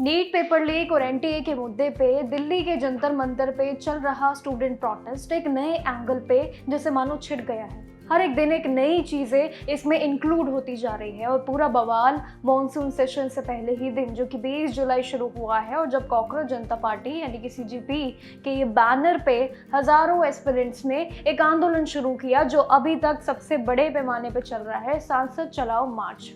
NEET paper leak और NTA के मुद्दे पे दिल्ली के जंतर मंतर पे चल रहा स्टूडेंट प्रोटेस्ट एक नए एंगल पे जैसे मानो छिड़ गया है। हर एक दिन एक नई चीजें इसमें इंक्लूड होती जा रही है और पूरा बवाल मॉनसून सेशन से पहले ही दिन जो कि 20 जुलाई शुरू हुआ है, और जब कॉकरोच जनता पार्टी यानी कि सीजेपी के ये बैनर पे हजारों एस्पिरेंट्स ने एक आंदोलन शुरू किया जो अभी तक सबसे बड़े पैमाने पे चल रहा है, सांसद चलाओ मार्च।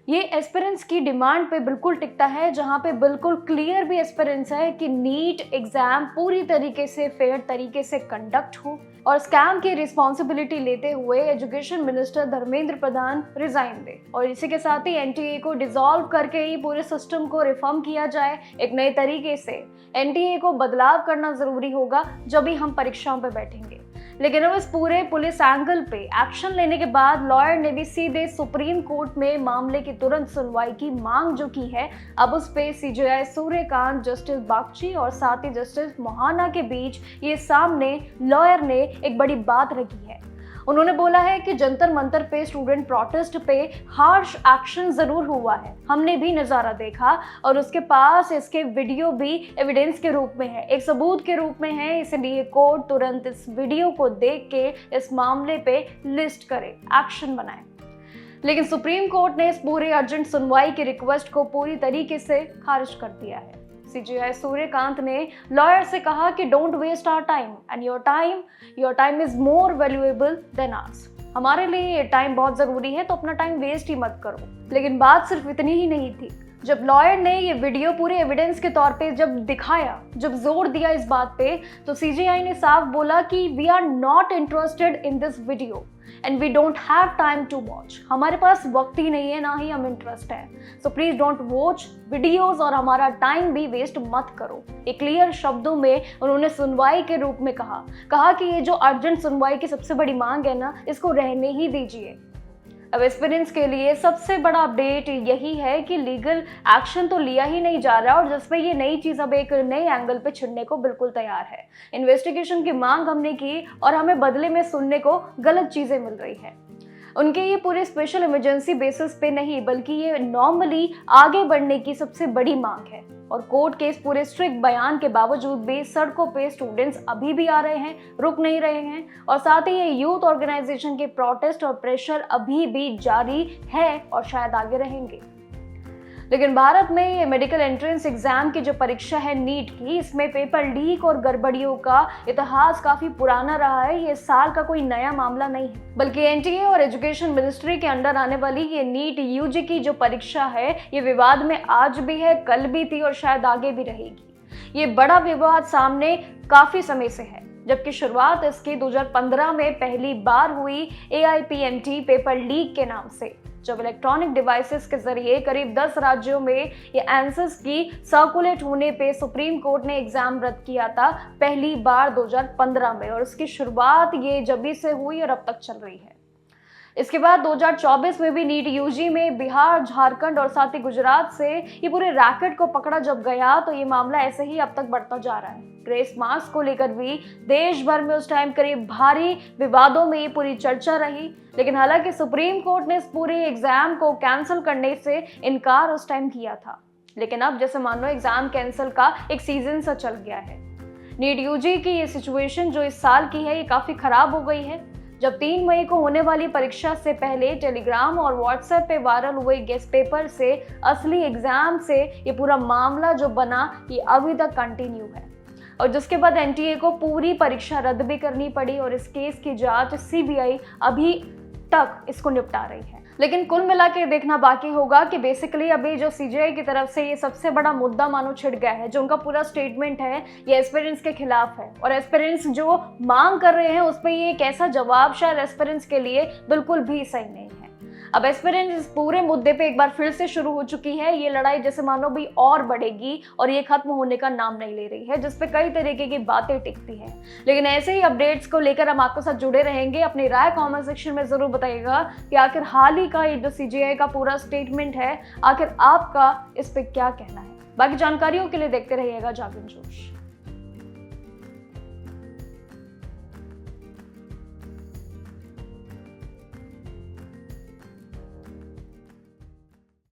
ये एस्पिरेंट्स की डिमांड पे बिल्कुल टिकता है, जहां पे बिल्कुल क्लियर भी एस्पिरेंट्स है कि नीट एग्जाम पूरी तरीके से फेयर तरीके से कंडक्ट हो और स्कैम की रिस्पॉन्सिबिलिटी लेते हुए education minister Dharmendra Pradhan resign दे, और इसी के साथ ही एनटीए को डिसॉल्व करके ही पूरे सिस्टम को रिफॉर्म किया जाए एक नए तरीके से। एनटीए को बदलाव करना जरूरी होगा जब भी हम परीक्षाओं पे बैठेंगे। लेकिन अब इस पूरे पुलिस एंगल पे एक्शन लेने के बाद लॉयर ने भी सीधे सुप्रीम कोर्ट में मामले की तुरंत सुनवाई की मांग जो की है। अब उस पे सीजेआई सूर्यकांत, जस्टिस बागची और साथ ही जस्टिस मोहाना के बीच ये सामने लॉयर ने एक बड़ी बात रखी है। उन्होंने बोला है कि जंतर मंतर पे स्टूडेंट प्रोटेस्ट पे हार्श एक्शन जरूर हुआ है, हमने भी नजारा देखा और उसके पास इसके वीडियो भी एविडेंस के रूप में है, एक सबूत के रूप में है, इसलिए कोर्ट तुरंत इस वीडियो को देख के इस मामले पे लिस्ट करे, एक्शन बनाए। लेकिन सुप्रीम कोर्ट ने इस पूरे अर्जेंट सुनवाई की रिक्वेस्ट को पूरी तरीके से खारिज कर दिया है। सीजेआई सूर्यकांत ने लॉयर से कहा कि don't waste our time and your time is more valuable than ours. हमारे लिए ये टाइम बहुत जरूरी है, तो अपना टाइम वेस्ट ही मत करो। लेकिन बात सिर्फ इतनी ही नहीं थी। जब लॉयर ने ये वीडियो पूरे एविडेंस के तौर पे जब दिखाया, जब जोर दिया इस बात पे, तो सीजेआई ने साफ बोला कि we are not interested in this video and we don't have time to watch. हमारे पास वक्त ही नहीं है, ना ही हम इंटरेस्ट है, so please don't watch videos और हमारा टाइम भी वेस्ट मत करो। एक क्लियर शब्दों में उन्होंने सुनवाई के रूप में कहा कि ये जो अर्जेंट सुनवाई की सबसे बड़ी मांग है ना, इसको रहने ही दीजिए। अब एस्पिरेंट्स के लिए सबसे बड़ा अपडेट यही है कि लीगल एक्शन तो लिया ही नहीं जा रहा, और जिसपे ये नई चीज अब एक नए एंगल पे छिड़ने को बिल्कुल तैयार है। इन्वेस्टिगेशन की मांग हमने की और हमें बदले में सुनने को गलत चीजें मिल रही है। उनके ये पूरे स्पेशल इमरजेंसी बेसिस पे नहीं, बल्कि ये नॉर्मली आगे बढ़ने की सबसे बड़ी मांग है। और कोर्ट के इस पूरे स्ट्रिक्ट बयान के बावजूद भी सड़कों पे स्टूडेंट्स अभी भी आ रहे हैं, रुक नहीं रहे हैं, और साथ ही ये यूथ ऑर्गेनाइजेशन के प्रोटेस्ट और प्रेशर अभी भी जारी है और शायद आगे रहेंगे। लेकिन भारत में ये मेडिकल एंट्रेंस एग्जाम की जो परीक्षा है नीट की, इसमें पेपर लीक और गड़बड़ियों का इतिहास काफी पुराना रहा है। ये साल का कोई नया मामला नहीं है, बल्कि एनटीए और एजुकेशन मिनिस्ट्री के अंडर आने वाली ये नीट यूजी की जो परीक्षा है, ये विवाद में आज भी है, कल भी थी और शायद आगे भी रहेगी। ये बड़ा विवाद सामने काफी समय से है, जबकि शुरुआत इसकी 2015 में पहली बार हुई AIPMT पेपर लीक के नाम से, जब इलेक्ट्रॉनिक डिवाइसेस के जरिए करीब 10 राज्यों में ये आंसर्स की सर्कुलेट होने पे सुप्रीम कोर्ट ने एग्जाम रद्द किया था पहली बार 2015 में, और इसकी शुरुआत ये जभी से हुई और अब तक चल रही है। इसके बाद 2024 में भी नीट यूजी में बिहार, झारखंड और साथ ही गुजरात से ये पूरे रैकेट को पकड़ा जब गया, तो ये मामला ऐसे ही अब तक बढ़ता जा रहा है। ग्रेस मार्क्स को लेकर भी देश भर में उस टाइम करीब भारी विवादों में ये पूरी चर्चा रही, लेकिन हालांकि सुप्रीम कोर्ट ने इस पूरे एग्जाम को कैंसिल करने से इनकार उस टाइम किया था। लेकिन अब जैसे मान लो एग्जाम कैंसिल का एक सीजन सा चल गया है। नीट यूजी की ये सिचुएशन जो इस साल की है, ये काफी खराब हो गई है। जब 3 मई को होने वाली परीक्षा से पहले टेलीग्राम और व्हाट्सएप पे वायरल हुए गेस्ट पेपर से असली एग्जाम से ये पूरा मामला जो बना, ये अभी तक कंटिन्यू है, और जिसके बाद एनटीए को पूरी परीक्षा रद्द भी करनी पड़ी, और इस केस की जांच सीबीआई अभी तक इसको निपटा रही है। लेकिन कुल मिला के देखना बाकी होगा कि बेसिकली अभी जो सीजेआई की तरफ से ये सबसे बड़ा मुद्दा मानो छिड़ गया है, जो उनका पूरा स्टेटमेंट है, ये एस्पिरेंट्स के खिलाफ है, और एस्पिरेंट्स जो मांग कर रहे हैं उस पर ये एक ऐसा जवाब शायद एस्पिरेंट्स के लिए बिल्कुल भी सही नहीं है। अब एस्पिरेंट्स इस पूरे मुद्दे पे एक बार फिर से शुरू हो चुकी है। ये लड़ाई जैसे मानो भी और बढ़ेगी और ये खत्म होने का नाम नहीं ले रही है, जिसपे कई तरीके की बातें टिकती हैं। लेकिन ऐसे ही अपडेट्स को लेकर हम आपके साथ जुड़े रहेंगे। अपनी राय कमेंट सेक्शन में जरूर बताइएगा कि आखिर हाल ही का ये जो सीजेआई का पूरा स्टेटमेंट है, आखिर आपका इस पे क्या कहना है। बाकी जानकारियों के लिए देखते रहिएगा जागरण जोश।